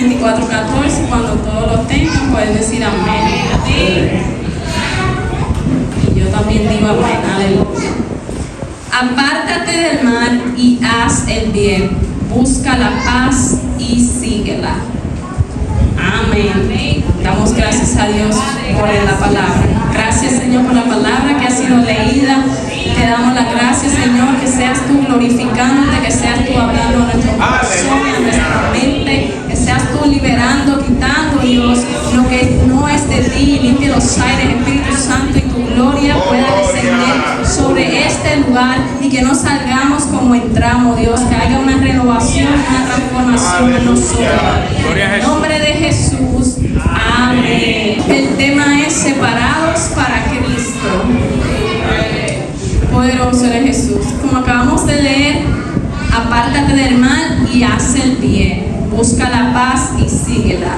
24:14. Cuando todos lo tengan, pueden decir amén. Y yo también digo amén. Aleluya. Apártate del mal y haz el bien. Busca la paz y síguela. Amén. Damos gracias a Dios por la palabra. Gracias, Señor, por la palabra que ha sido leída. Te damos las gracias, Señor, que seas tú glorificándote, que seas tú abriendo nuestro corazón, nuestra mente, que seas tú liberando, quitando, Dios, lo que no es de ti. Limpia los aires, Espíritu Santo, y tu gloria pueda descender sobre este lugar y que no salgamos como entramos, Dios, que haya una renovación, una transformación en nosotros. En el nombre de Jesús, amén. El tema es separados para Cristo. Poderoso eres Jesús. Como acabamos de leer, apártate del mal y haz el bien. Busca la paz y síguela.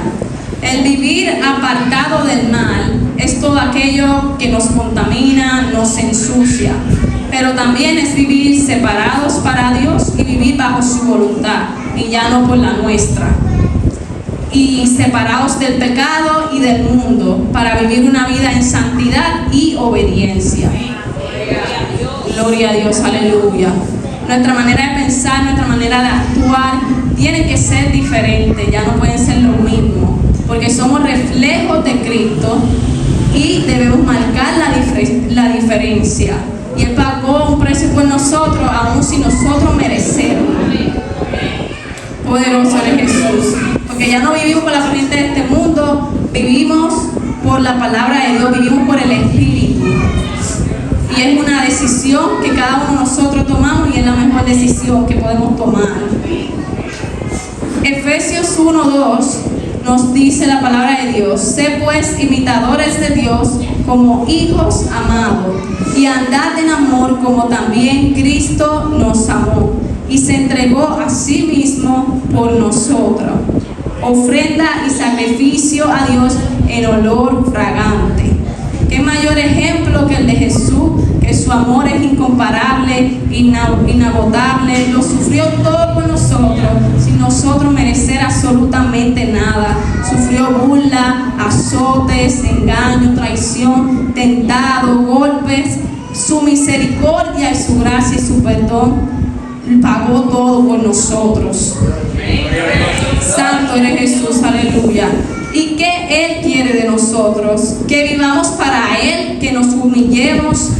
El vivir apartado del mal es todo aquello que nos contamina, nos ensucia. Pero también es vivir separados para Dios y vivir bajo su voluntad y ya no por la nuestra. Y separados del pecado y del mundo para vivir una vida en santidad y obediencia. Gloria a Dios, aleluya. Nuestra manera de pensar, nuestra manera de actuar tiene que ser diferente, ya no pueden ser lo mismo, porque somos reflejos de Cristo y debemos marcar la diferencia. Y Él pagó un precio por nosotros, aun si nosotros merecemos. Poderoso eres Jesús, porque ya no vivimos por la corriente de este mundo, vivimos por la palabra de Dios, vivimos por el Espíritu. Y es una decisión que cada uno de nosotros tomamos y es la mejor decisión que podemos tomar. Efesios 1:2 nos dice la palabra de Dios: sé pues imitadores de Dios como hijos amados y andad en amor como también Cristo nos amó y se entregó a sí mismo por nosotros, ofrenda y sacrificio a Dios en olor fragante. ¿Qué mayor ejemplo que el de Jesús, que su amor es incomparable, inagotable? Lo sufrió todo por nosotros, sin nosotros merecer absolutamente nada. Sufrió burla, azotes, engaño, traición, tentado, golpes. Su misericordia y su gracia y su perdón pagó todo por nosotros. Santo eres Jesús, aleluya. ¿Y qué Él quiere de nosotros? Que vivamos para Él, que nos humillemos,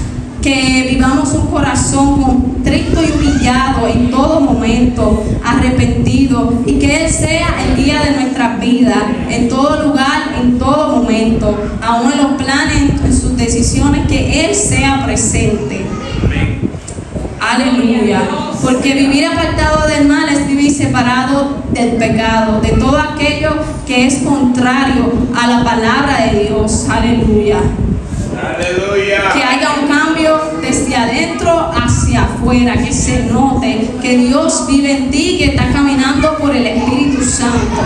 que vivamos un corazón contrito y humillado en todo momento, arrepentido, y que Él sea el guía de nuestra vida, en todo lugar, en todo momento, aún en los planes, en sus decisiones, que Él sea presente. Aleluya. Porque vivir apartado del mal es vivir separado del pecado, de todo aquello que es contrario a la palabra de Dios. Aleluya. Aleluya. Que haya un cambio desde adentro hacia afuera, que se note que Dios vive en ti, que estás caminando por el Espíritu Santo.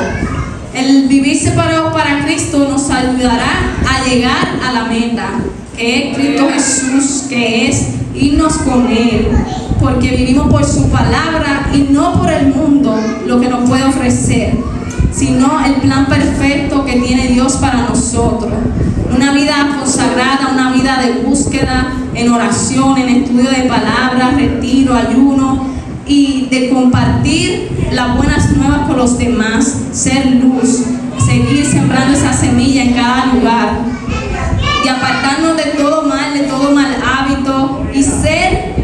El vivir separado para Cristo nos ayudará a llegar a la meta, que es Cristo Jesús, que es irnos con Él, porque vivimos por su palabra y no por el mundo, lo que nos puede ofrecer, sino el plan perfecto que tiene Dios para nosotros. Una vida consagrada, una vida de búsqueda, en oración, en estudio de palabras, retiro, ayuno, y de compartir las buenas nuevas con los demás, ser luz, seguir sembrando esa semilla en cada lugar, y apartarnos de todo mal hábito, y ser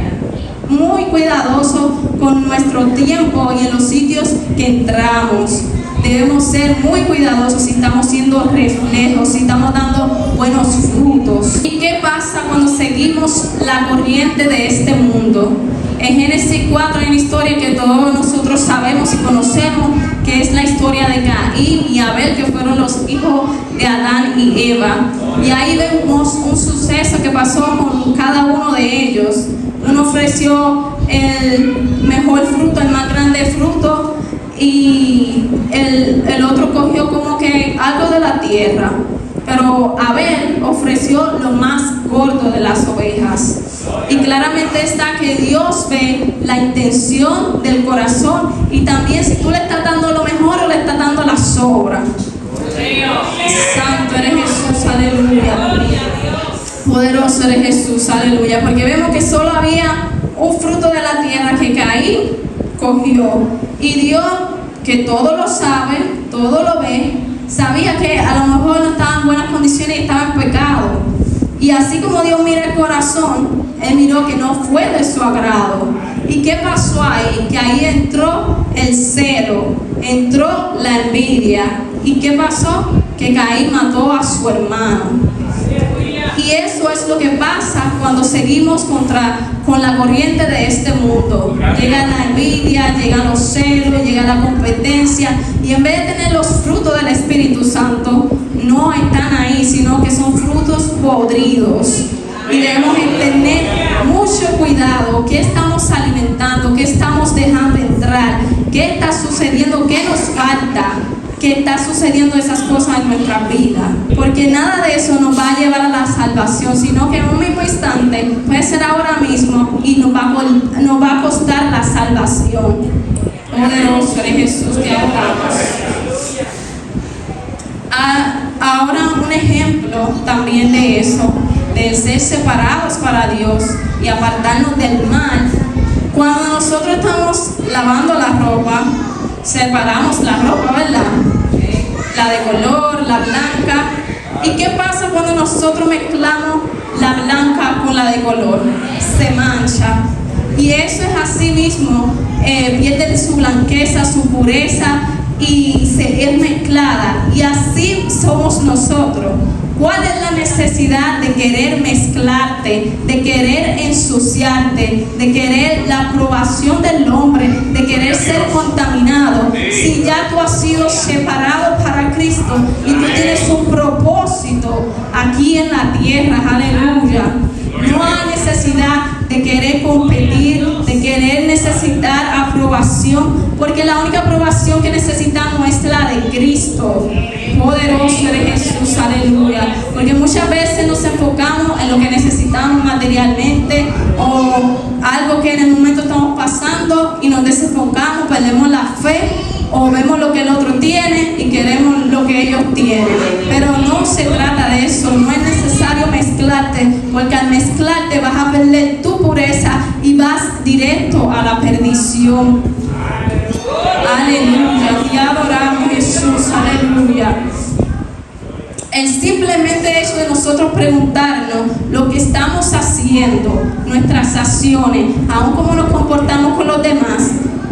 muy cuidadosos con nuestro tiempo y en los sitios que entramos. Debemos ser muy cuidadosos si estamos siendo reflejos, si estamos dando buenos frutos. ¿Y qué pasa cuando seguimos la corriente de este mundo? En Génesis 4 hay una historia que todos nosotros sabemos y conocemos, que es la historia de Caín y Abel, que fueron los hijos de Adán y Eva. Y ahí vemos un suceso que pasó con cada uno de ellos. Uno ofreció el mejor fruto, el más grande fruto, y el otro cogió como que algo de la tierra. Pero Abel ofreció lo más gordo de las ovejas. Y claramente está que Dios ve la intención del corazón, y también si tú le estás dando lo mejor o le le está dando la sobra. Santo eres Jesús, aleluya. Poderoso eres Jesús, aleluya. Porque vemos que solo había un fruto de la tierra que Caín cogió. Y Dios, que todo lo sabe, todo lo ve, sabía que a lo mejor no estaba en buenas condiciones y estaba en pecado. Y así como Dios mira el corazón, Él miró que no fue de su agrado. ¿Y qué pasó ahí? Que ahí entró el celo, entró la envidia. ¿Y qué pasó? Que Caín mató a su hermano. Y eso es lo que pasa cuando seguimos con la corriente de este mundo. Llega la envidia, llegan los celos, llega la competencia, y en vez de tener los frutos del Espíritu Santo, no están ahí, sino que son frutos podridos. Y debemos tener mucho cuidado. ¿Qué estamos alimentando? ¿Qué estamos dejando entrar? ¿Qué está sucediendo? ¿Qué nos falta? ¿Qué está sucediendo esas cosas en nuestra vida? Porque nada de eso nos va a llevar a la salvación, sino que en un mismo instante, puede ser ahora mismo, y nos va a costar la salvación. Poderoso eres Jesús, te adoramos. Ahora un ejemplo también de eso, de ser separados para Dios y apartarnos del mal. Cuando nosotros estamos lavando la ropa, separamos la ropa, ¿verdad? La de color, la blanca. ¿Y qué pasa cuando nosotros mezclamos la blanca con la de color? Se mancha. Y eso es así mismo, pierde su blanqueza, su pureza, y es mezclada. Y así somos nosotros. ¿Cuál es la necesidad de querer mezclarte, de querer ensuciarte, de querer la aprobación del hombre, de querer ser contaminado? Si ya tú has sido separado para Cristo y tú tienes un propósito aquí en la tierra, aleluya. No hay necesidad de querer competir, de querer necesitar aprobación, porque la única aprobación que necesitamos es la de Cristo. Poderoso eres Jesús, aleluya. Porque muchas veces nos enfocamos en lo que necesitamos materialmente o algo que en el momento estamos pasando y nos desenfocamos, perdemos la fe o vemos lo que el otro tiene y queremos lo que ellos tienen. Pero no se trata de eso, no es necesario mezclarte, porque al mezclarte vas a perder tu pureza y vas directo a la perdición. Aleluya, te adoramos Jesús, aleluya. El simplemente hecho de nosotros preguntarnos lo que estamos haciendo, nuestras acciones, aun como nos comportamos con los demás,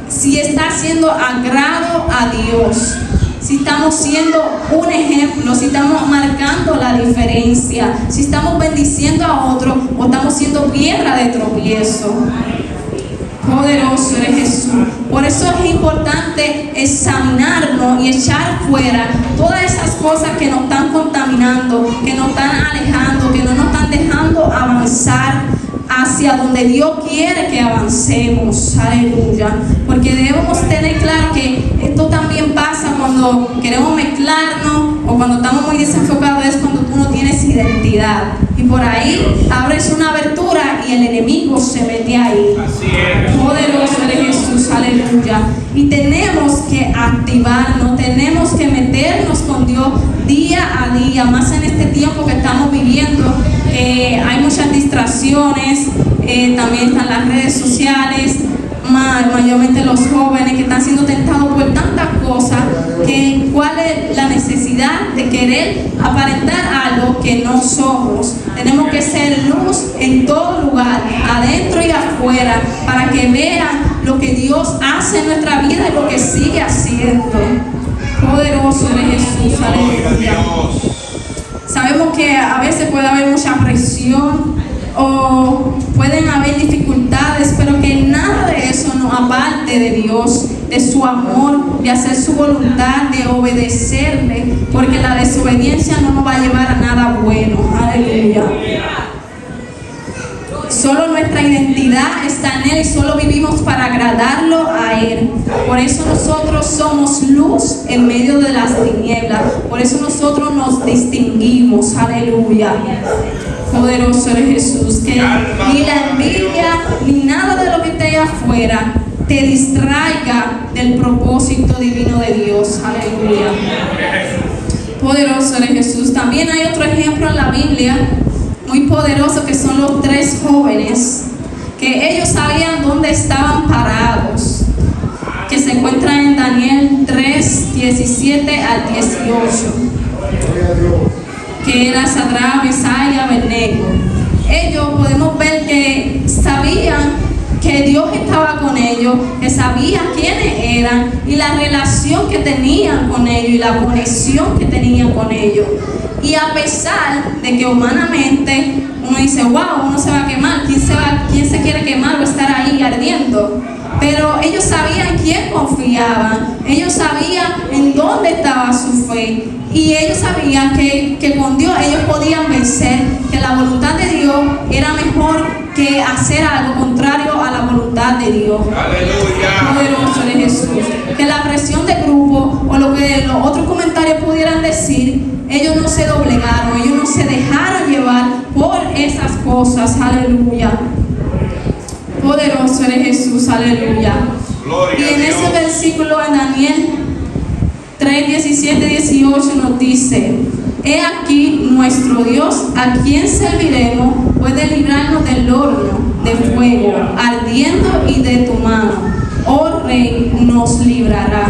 si está haciendo agrado a Dios, si estamos siendo un ejemplo, si estamos marcando la diferencia, si estamos bendiciendo a otro o estamos siendo piedra de tropiezo. Poderoso eres Jesús. Por eso es importante examinarnos y echar fuera todas esas cosas que nos están contaminando, que nos están alejando, que no nos están dejando avanzar hacia donde Dios quiere que avancemos. Aleluya. Porque debemos tener claro que esto también pasa cuando queremos mezclarnos o cuando estamos muy desenfocados, es cuando tú no tienes identidad. Y por ahí abres una abertura y el enemigo se mete ahí. Así es. Poderoso eres Jesús, aleluya. Y tenemos que activarnos, tenemos que meternos con Dios día a día, más en este tiempo que estamos viviendo. Hay muchas distracciones, también están las redes sociales, mayormente los jóvenes que están siendo tentados por tantas cosas, que cuál es la necesidad de querer aparentar algo que no somos. Tenemos que ser luz en todo lugar, adentro y afuera, para que vean lo que Dios hace en nuestra vida y lo que sigue haciendo. Poderoso eres Jesús, aleluya. Sabemos que a veces puede haber mucha presión o pueden haber dificultades, pero que nada de eso nos aparte de Dios, de su amor, de hacer su voluntad, de obedecerle, porque la desobediencia no nos va a llevar a nada bueno. Aleluya. Solo nuestra identidad está en Él y solo vivimos para agradarlo a Él. Por eso nosotros somos luz en medio de las tinieblas. Por eso nosotros nos distinguimos. Aleluya. Poderoso eres Jesús. Que ni la envidia ni nada de lo que esté allá afuera te distraiga del propósito divino de Dios. Aleluya. Poderoso eres Jesús. También hay otro ejemplo en la Biblia muy poderoso, que son los 3 jóvenes, que ellos sabían dónde estaban parados, que se encuentra en Daniel 3, 17 al 18, que era Sadrach, Mesach y Abednego. Ellos podemos ver que sabían que Dios estaba con ellos, que sabían quiénes eran y la relación que tenían con ellos y la conexión que tenían con ellos. Y a pesar de que humanamente uno dice, wow, uno se va a quemar, ¿quién se quiere quemar o estar ahí ardiendo? Pero ellos sabían quién confiaban, ellos sabían en dónde estaba su fe, y ellos sabían que con Dios ellos podían vencer, que la voluntad de Dios era mejor que hacer algo contrario a la voluntad de Dios. Aleluya. Poderoso eres Jesús. Que la presión de grupo o lo que los otros comentarios pudieran decir, ellos no se doblegaron, ellos no se dejaron llevar por esas cosas. Aleluya. Poderoso eres Jesús. Aleluya. Gloria y en a Dios. ese versículo en Daniel 3, 17, 18 nos dice: he aquí nuestro Dios, a quien serviremos, puede librarnos del horno de fuego ardiendo, y de tu mano, oh Rey, nos librará.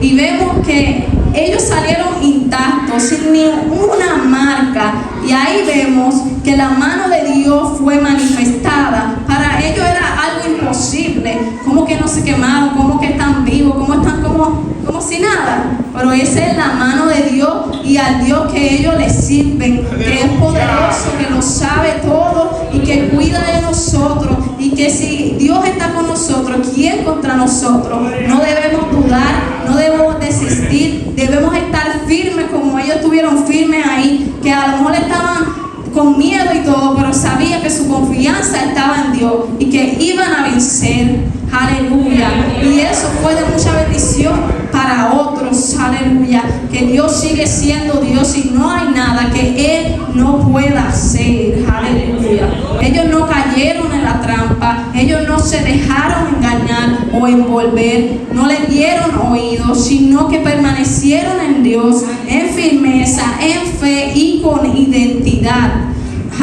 Y vemos que ellos salieron intactos, sin ninguna marca, y ahí vemos que la mano de Dios fue manifestada. Para ellos era algo imposible, como que no se quemaron, como que están vivos, como están como si nada. Pero esa es la mano de Dios, y al Dios que ellos le sirven, que es poderoso, que lo sabe todo y que cuida de nosotros, y que si Dios está con nosotros, ¿quién contra nosotros? No debemos dudar, no debemos desistir, debemos estar firmes como ellos estuvieron firmes ahí, que a lo mejor estaban con miedo y todo, pero sabía que su confianza estaba en Dios y que iban a vencer. Aleluya. Y eso fue de mucha bendición para otros. Aleluya. Que Dios sigue siendo Dios y no hay nada que Él no pueda hacer. Aleluya. Ellos no cayeron en la trampa, ellos no se dejaron engañar o envolver, no le dieron oídos, sino que permanecieron en Dios, en firmeza, en fe y con identidad.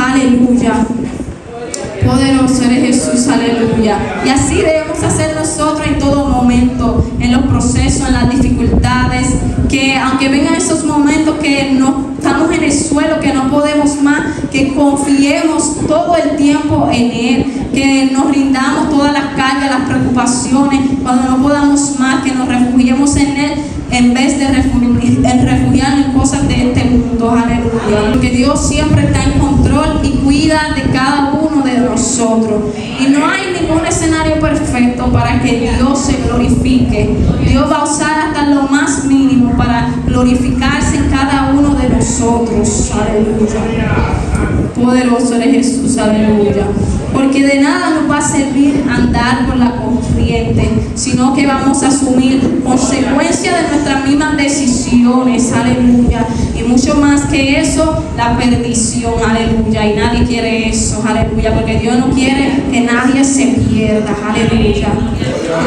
Aleluya. Poderoso eres Jesús. Aleluya. Y así debemos hacer nosotros en todo momento, en los procesos, en las dificultades, que aunque vengan esos momentos que no estamos en el suelo, que no podemos más, que confiemos todo el tiempo en Él, que nos rindamos todas las cargas, las preocupaciones, cuando no podamos más, que nos refugiemos en Él, en vez de refugiarnos en cosas de este mundo. Aleluya. Porque Dios siempre está en control y cuida de cada uno de nosotros. Y no hay ningún escenario perfecto para que Dios se glorifique. Dios va a usar hasta lo más mínimo para glorificarse en cada uno de nosotros. Aleluya. Poderoso eres Jesús. Aleluya. Porque de nada nos va a servir andar por la corriente, sino que vamos a asumir consecuencias de nuestras mismas decisiones. Aleluya. Y mucho más que eso, la perdición. Aleluya. Y nadie quiere eso. Aleluya. Porque Dios no quiere que nadie se pierda. Aleluya.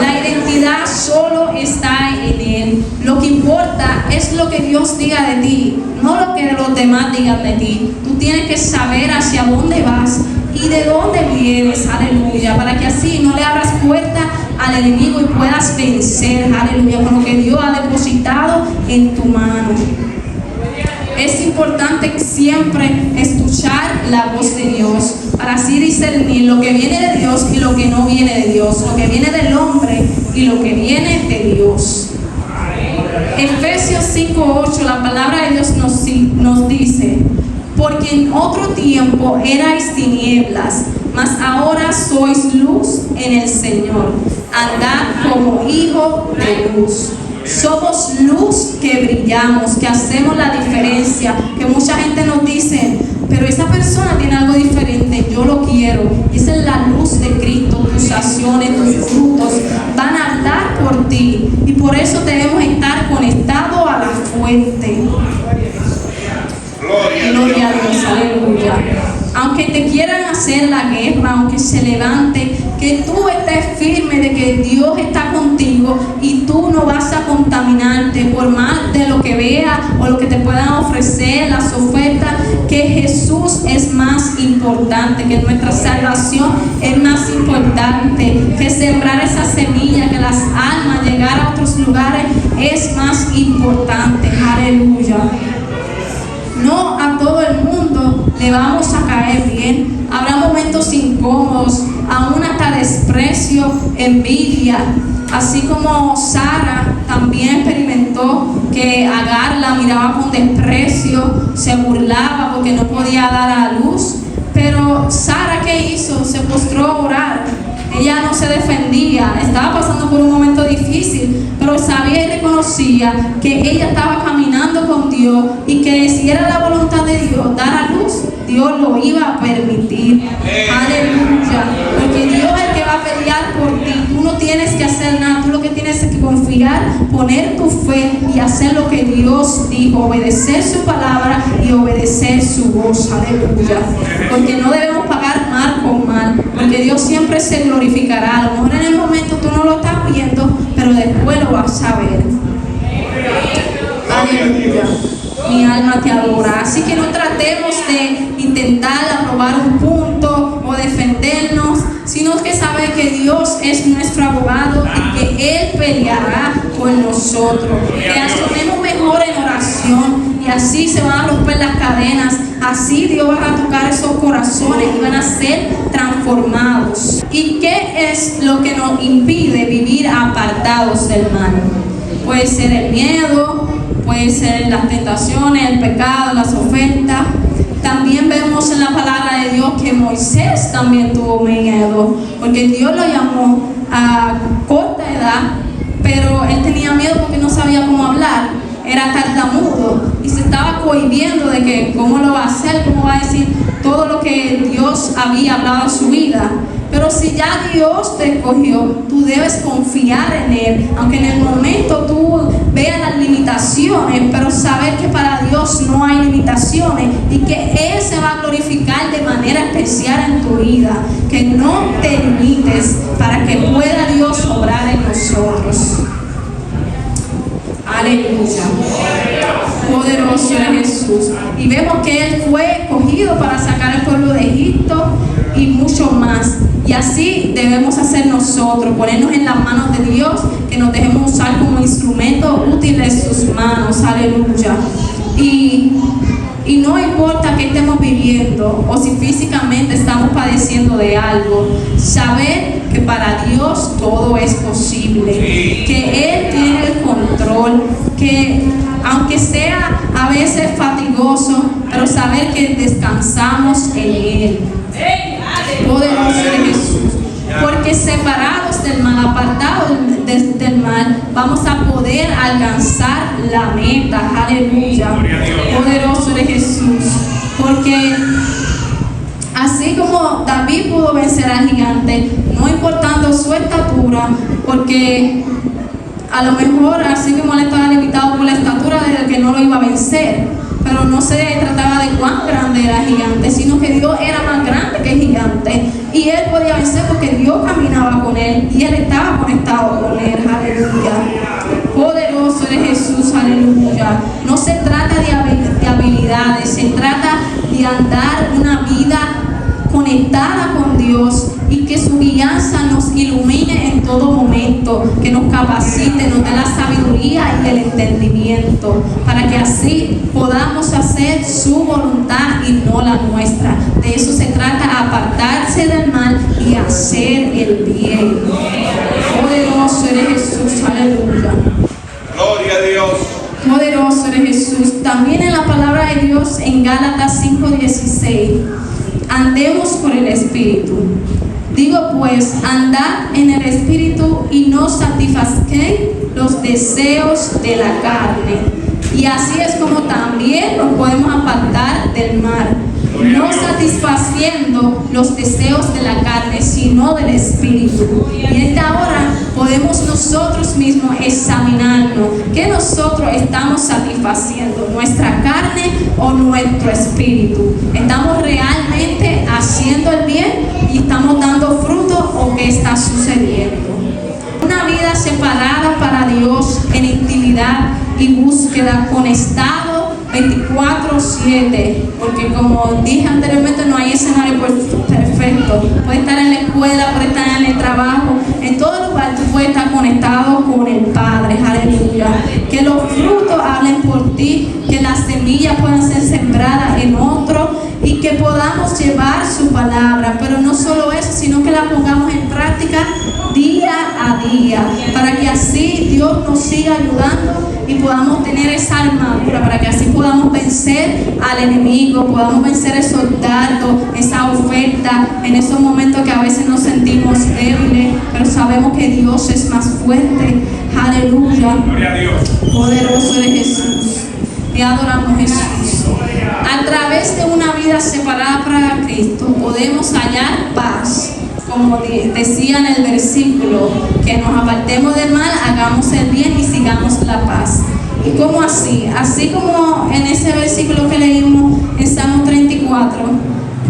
La identidad solo está en Él. Lo que importa es lo que Dios diga de ti, no lo que los demás digan de ti. Tú tienes que saber hacia dónde vas y de dónde vienes. Aleluya. Para que así no le abras puerta al enemigo y puedas vencer. Aleluya. Con lo que Dios ha depositado en tu mano. Es importante siempre escuchar la voz de Dios, para así discernir lo que viene de Dios y lo que no viene de Dios, lo que viene del hombre y lo que viene de Dios. Efesios 5:8, la palabra de Dios nos dice: porque en otro tiempo erais tinieblas, mas ahora sois luz en el Señor. Andad como hijos de luz. Somos luz que brillamos, que hacemos la diferencia, que mucha gente nos dice, pero esa persona tiene algo diferente, yo lo quiero. Y esa es la luz de Cristo. Tus acciones, tus frutos van a hablar por ti, y por eso debemos estar conectados a la fuente. Gloria a Dios. Aleluya. aunque te quieran hacer la guerra, aunque se levante, que tú estés firme de que Dios está contigo y tú no vas a contaminarte por más de lo que veas o lo que te puedan ofrecer, las ofertas, que Jesús es más importante, que nuestra salvación es más importante, que sembrar esa semilla, que las almas, llegar a otros lugares es más importante. Aleluya. No a todo el mundo le vamos a caer bien. Habrá momentos incómodos, aún hasta desprecio, envidia. Así como Sara también experimentó que Agar la miraba con desprecio, se burlaba porque no podía dar a luz. Pero Sara, ¿qué hizo? Se postró a orar. Ella no se defendía, estaba pasando por un momento difícil, pero sabía y reconocía que ella estaba caminando con Dios y que si era la voluntad de Dios dar a luz, Dios lo iba a permitir. Aleluya. Porque Dios es el que va a pelear por ti. Tú no tienes que hacer nada, tú lo que tienes es que confiar, poner tu fe y hacer lo que Dios dijo, obedecer su palabra y obedecer su voz. Aleluya. Porque no debemos pagar mal con mal, porque Dios siempre se glorificará. A lo mejor en el momento tú no lo estás viendo, pero después lo vas a ver. Aleluya. Mi alma te adora. Así que no tratemos de intentar aprobar un punto o defendernos, sino que saber que Dios es nuestro abogado y que Él peleará por nosotros. Que asumimos mejor en oración y así se van a romper las cadenas. Así Dios va a tocar esos corazones y van a ser transformados. ¿Y qué es lo que nos impide vivir apartados del mal? Puede ser el miedo, puede ser las tentaciones, el pecado, las ofertas. También vemos en la palabra de Dios que Moisés también tuvo miedo, porque Dios lo llamó a corta edad, pero él tenía miedo porque no sabía cómo hablar, era tartamudo y se estaba cohibiendo de que cómo lo va a hacer, cómo va a decir todo lo que Dios había hablado en su vida. Pero si ya Dios te escogió, tú debes confiar en Él, aunque en el momento tú veas las limitaciones, pero saber que para Dios no hay limitaciones y que Él se va a glorificar de manera especial en tu vida, que no te limites para que pueda Dios obrar en nosotros. Aleluya. Poderoso es Jesús. Y vemos que Él fue escogido para sacar al pueblo de Egipto y mucho más. Y así debemos hacer nosotros, ponernos en las manos de Dios, que nos dejemos usar como instrumento útil en sus manos. Aleluya. Y no importa qué estemos viviendo o si físicamente estamos padeciendo de algo, saber que para Dios todo es posible, que Él tiene el control, que aunque sea a veces fatigoso, pero saber que descansamos en Él. Poderoso de Jesús. Porque separados del mal, apartados del mal, vamos a poder alcanzar la meta. Aleluya. Poderoso de Jesús. Porque así como David pudo vencer al gigante, no importando su estatura, porque a lo mejor así como él estaba limitado por la estatura de que no lo iba a vencer, pero no se trataba de cuán grande era el gigante, sino que Dios era más grande que el gigante y él podía vencer porque Dios caminaba con él y él estaba conectado con él. Aleluya. Poderoso es Jesús. Aleluya. No se trata de habilidades, se trata de andar una vida conectada con Dios y que su guianza nos ilumine en todo momento, que nos capacite, nos dé la sabiduría y el entendimiento, para que así podamos hacer su voluntad y no la nuestra. De eso se trata, apartarse del mal y hacer el bien. Poderoso eres Jesús. Aleluya. Gloria a Dios. Poderoso eres Jesús. También en la palabra de Dios en Gálatas 5:16, andemos por el Espíritu. Digo pues, andad en el Espíritu y no satisfacéis los deseos de la carne. Y así es como también nos podemos apartar del mal. no satisfaciendo los deseos de la carne, sino del Espíritu. Y en esta hora podemos nosotros mismos examinarnos qué nosotros estamos satisfaciendo, nuestra carne o nuestro espíritu. ¿Estamos realmente haciendo el bien y estamos dando fruto o qué está sucediendo? Una vida separada para Dios en intimidad y búsqueda con estado 24/7, porque como dije anteriormente, no hay escenario perfecto. Puede estar en la escuela, puede estar en el trabajo, en todo lugar tú puedes estar conectado con el Padre. Aleluya. Que los frutos hablen por ti, que las semillas puedan ser sembradas en otro y que podamos llevar su palabra, pero no solo eso, sino que la pongamos en práctica día a día, para que así Dios nos siga ayudando y podamos tener esa armadura, para que así podamos vencer al enemigo, podamos vencer esos dardos, esa oferta, en esos momentos que a veces nos sentimos débiles, pero sabemos que Dios es más fuerte. Aleluya. Gloria a Dios. Poderoso eres Jesús. Te adoramos, Jesús. A través de una vida separada para Cristo podemos hallar paz. Como decía en el versículo, que nos apartemos del mal, hagamos el bien y sigamos la paz. ¿Y cómo así? Así como en ese versículo que leímos en Salmo 34,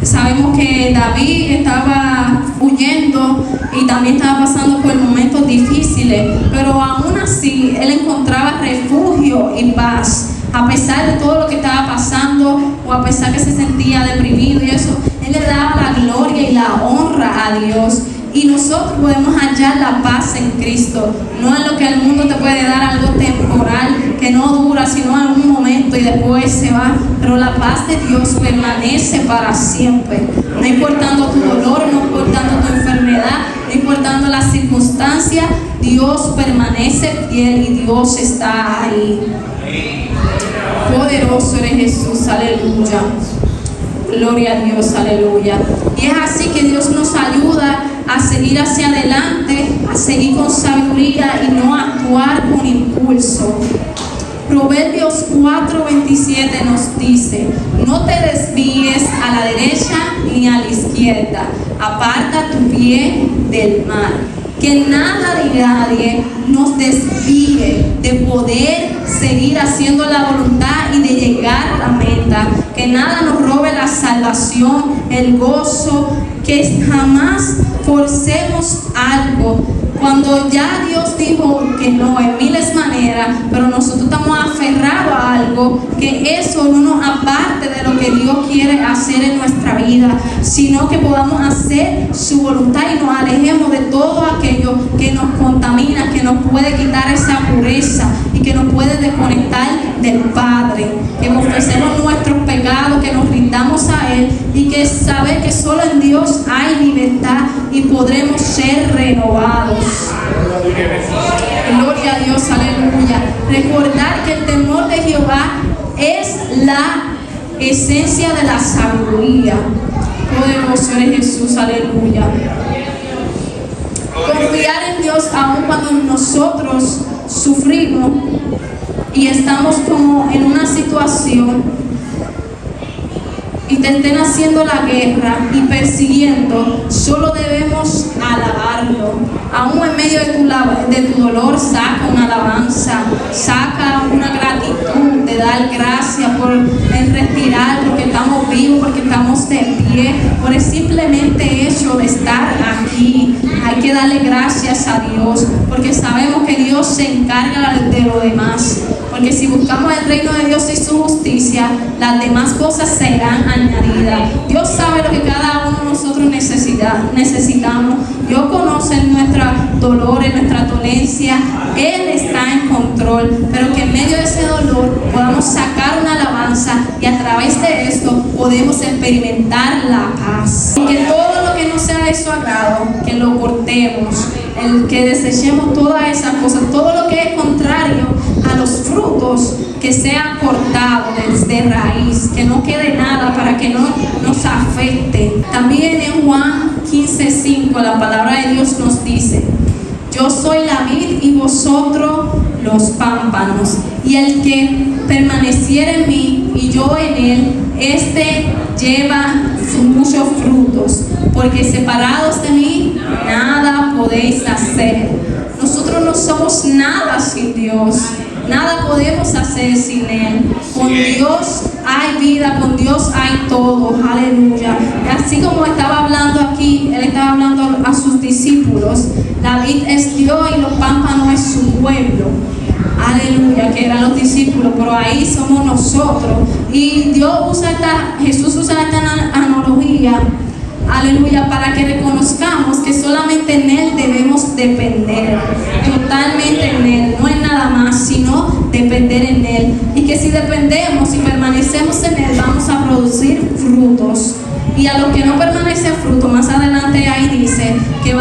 sabemos que David estaba huyendo y también estaba pasando por momentos difíciles, pero aún así él encontraba refugio y paz. A pesar de todo lo que estaba pasando o a pesar que se sentía deprimido y eso, él le daba la gloria y la honra a Dios. Y nosotros podemos hallar la paz en Cristo, no en lo que el mundo te puede dar, algo temporal que no dura sino en un momento y después se va, pero la paz de Dios permanece para siempre, no importando tu dolor, no importando tu enfermedad, no importando las circunstancias, Dios permanece fiel y Dios está ahí. Poderoso eres Jesús, aleluya. Gloria a Dios, aleluya. Y es así que Dios nos ayuda a seguir hacia adelante, a seguir con sabiduría y no actuar con impulso. Proverbios 4:27 nos dice: no te desvíes a la derecha ni a la izquierda, aparta tu pie del mal. Que nada ni nadie nos desvíe de poder seguir haciendo la voluntad y de llegar a la meta. Que nada nos robe la salvación, el gozo, que jamás forcemos algo. Cuando ya Dios dijo que no, en miles maneras, pero nosotros estamos aferrados a algo, que eso no nos aparte de lo que Dios quiere hacer en nuestra vida, sino que podamos hacer su voluntad y nos alejemos de todo aquello que nos contamina, que nos puede quitar esa pureza y que nos puede desconectar del Padre. Que confesemos nuestros pecados, que nos rindamos a Él y que saber que solo en Dios hay libertad y podremos ser renovados. Gloria a Dios, aleluya. Recordar que el temor de Jehová es la esencia de la sabiduría. Poderoso eres Jesús, aleluya. Confiar en Dios aun cuando nosotros sufrimos y estamos como en una situación y te estén haciendo la guerra y persiguiendo, solo debemos alabarlo. Aún en medio de tu dolor, saca una alabanza, saca una gratitud, de dar gracias por el respirar, porque estamos vivos, porque estamos de pie, por el simplemente hecho de estar aquí. Hay que darle gracias a Dios, porque sabemos que Dios se encarga de lo demás. Porque si buscamos el reino de Dios y su justicia, las demás cosas serán añadidas. Dios sabe lo que cada uno de nosotros necesitamos. Dios conoce nuestros dolores, nuestra dolencia. Él está en control. Pero que en medio de ese dolor podamos sacar una alabanza y a través de esto podemos experimentar la paz. Y que todo lo que no sea de su agrado, que lo cortemos. Que desechemos todas esas cosas, todo lo que es contrario a los frutos, que sean cortados desde raíz, que no quede nada para que no nos afecte. También en Juan 15:5 la palabra de Dios nos dice: yo soy la vid y vosotros los pámpanos, y el que permaneciere en mí y yo en él, este lleva muchos frutos, porque separados de mí nada podéis hacer. Nosotros no somos nada sin Dios. Nada podemos hacer sin Él. Con Dios hay vida, con Dios hay todo. Aleluya. Así como estaba hablando aquí, Él estaba hablando a sus discípulos. La vid es Dios y los pámpanos es su pueblo. Aleluya, que eran los discípulos, pero ahí somos nosotros. Y Jesús usa esta analogía, aleluya, para que reconozcamos que solamente en Él debemos depender, totalmente en Él, no en nada más, sino depender en Él. Y que si dependemos y permanecemos en Él, vamos a producir frutos. Y a los que no permanecen fruto, más adelante ahí dice que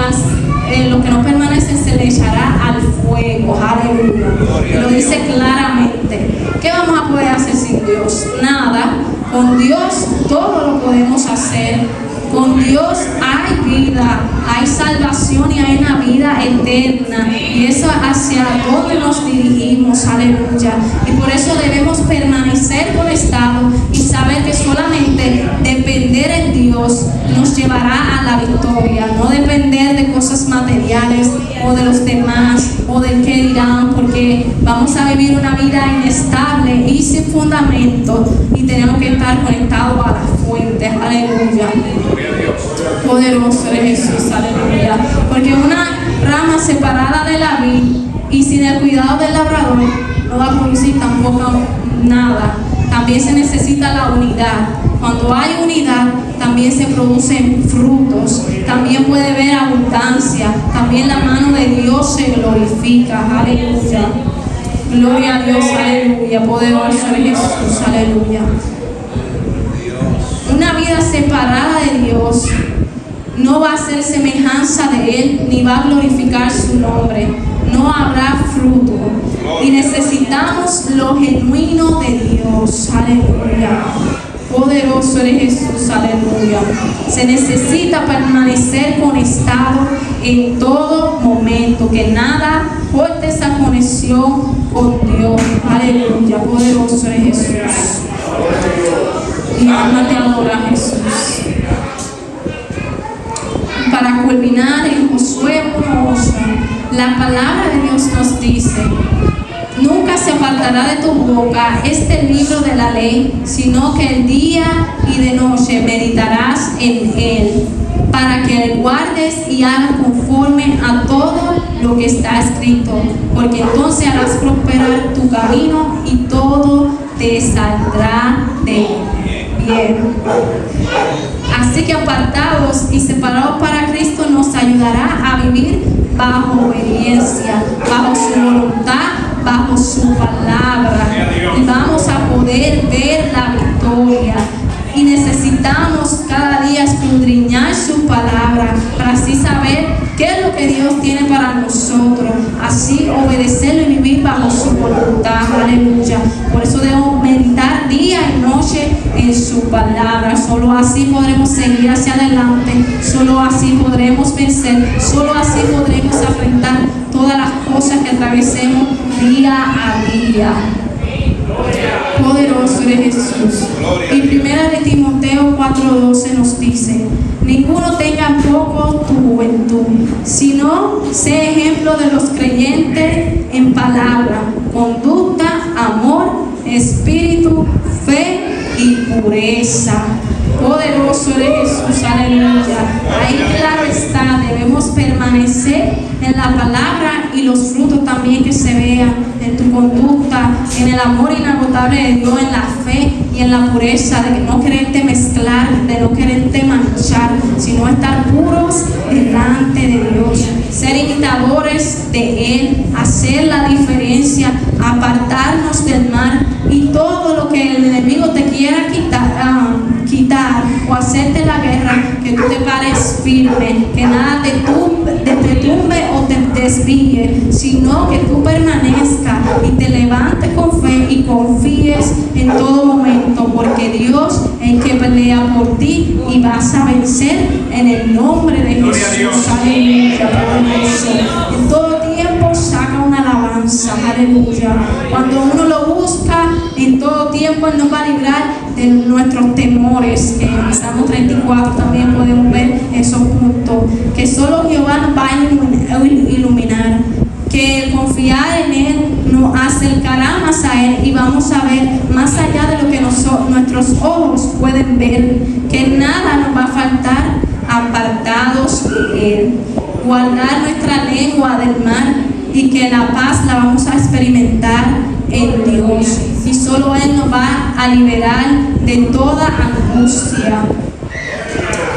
lo que no permanece se le echará al fuego. Aleluya. Y lo dice claramente. ¿Qué vamos a poder hacer sin Dios? Nada. Con Dios todo lo podemos hacer. Con Dios hay vida, hay salvación y hay una vida eterna. Y eso hacia donde nos dirigimos. Aleluya. Y por eso debemos permanecer conectados y saber que solamente depender en Dios nos llevará a la victoria. No depender de cosas materiales o de los demás o del que dirán, porque vamos a vivir una vida inestable y sin fundamento, y tenemos que estar conectados a la fuente. Aleluya. Poderoso eres Jesús, aleluya. Porque una rama separada de la vid y sin el cuidado del labrador no va a producir tampoco nada. También se necesita la unidad. Cuando hay unidad, también se producen frutos. También puede haber abundancia. También la mano de Dios se glorifica. Aleluya. Gloria a Dios, aleluya. Poderoso eres Jesús, aleluya. Una vida separada de Dios no va a ser semejanza de Él, ni va a glorificar su nombre. No habrá fruto. Y necesitamos lo genuino de Dios. Aleluya. Poderoso eres Jesús. Aleluya. Se necesita permanecer conectado en todo momento. Que nada corte esa conexión con Dios. Aleluya. Poderoso eres Jesús. Mi alma te adora, Jesús. Para culminar en Josué 1:8, la palabra de Dios nos dice: nunca se apartará de tu boca este libro de la ley, sino que el día y de noche meditarás en él, para que guardes y hagas conforme a todo lo que está escrito, porque entonces harás prosperar tu camino y todo te saldrá de bien. Así que apartados y separados para Cristo nos ayudará a vivir bajo obediencia, bajo su voluntad, bajo su palabra, y vamos a poder ver la victoria. Y necesitamos cada día escudriñar su palabra para así saber qué es lo que Dios tiene para nosotros, así obedecerlo y vivir bajo su voluntad. Aleluya. Por eso debemos meditar día y noche en su palabra. Solo así podremos seguir hacia adelante, solo así podremos vencer, solo así podremos enfrentar todas las cosas que atravesemos día a día. Poderoso eres Jesús. Y primera de Timoteo 4:12 nos dice: ninguno tenga poco tu juventud, sino sé ejemplo de los creyentes en palabra, conducta, amor, espíritu, fe y pureza. Poderoso eres Jesús, aleluya. Ahí claro está, debemos permanecer en la palabra y los frutos también que se vean en tu conducta, en el amor inagotable de Dios, en la fe y en la pureza, de no quererte mezclar, de no quererte manchar, sino estar puros delante de Dios, ser imitadores de Él, hacer la diferencia, apartarnos del mal y todo lo que el enemigo te quiera quitar o hacerte la guerra, que tú te pares firme, que nada te tumbe o te desvíe, sino que tú permanezcas y te levantes con fe y confíes en todo momento, porque Dios es el que pelea por ti y vas a vencer en el nombre de Jesús. Aleluya. En todo tiempo saca una alabanza. Aleluya. Cuando uno lo busca en en todo tiempo Él nos va a librar de nuestros temores. En Salmo 34 también podemos ver esos puntos, que solo Jehová nos va a iluminar, que confiar en Él nos acercará más a Él y vamos a ver más allá de lo que nuestros ojos pueden ver, que nada nos va a faltar apartados de Él. Guardar nuestra lengua del mal y que la paz la vamos a experimentar en Dios, y solo Él nos va a liberar de toda angustia.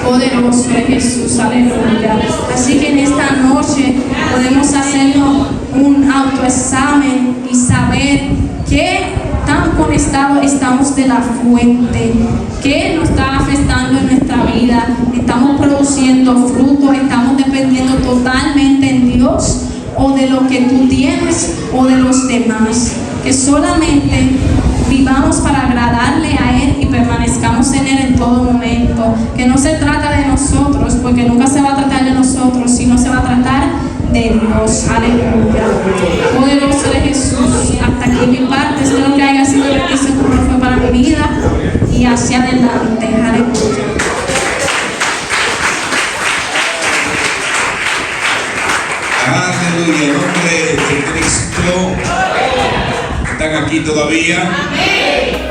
Poderoso es Jesús, aleluya. Así que en esta noche podemos hacernos un autoexamen y saber qué tan conectados estamos de la fuente, qué nos está afectando en nuestra vida. Estamos produciendo frutos, estamos dependiendo totalmente en Dios, o de lo que tú tienes o de los demás. Que solamente vivamos para agradarle a Él y permanezcamos en Él en todo momento. Que no se trata de nosotros, porque nunca se va a tratar de nosotros, sino se va a tratar de Dios. Aleluya. Poderoso de Jesús. Hasta aquí mi parte. Espero que haya sido bendición como fue para mi vida y hacia adelante. Aleluya. Aleluya, en nombre de Cristo. ¿Están aquí todavía? Amén.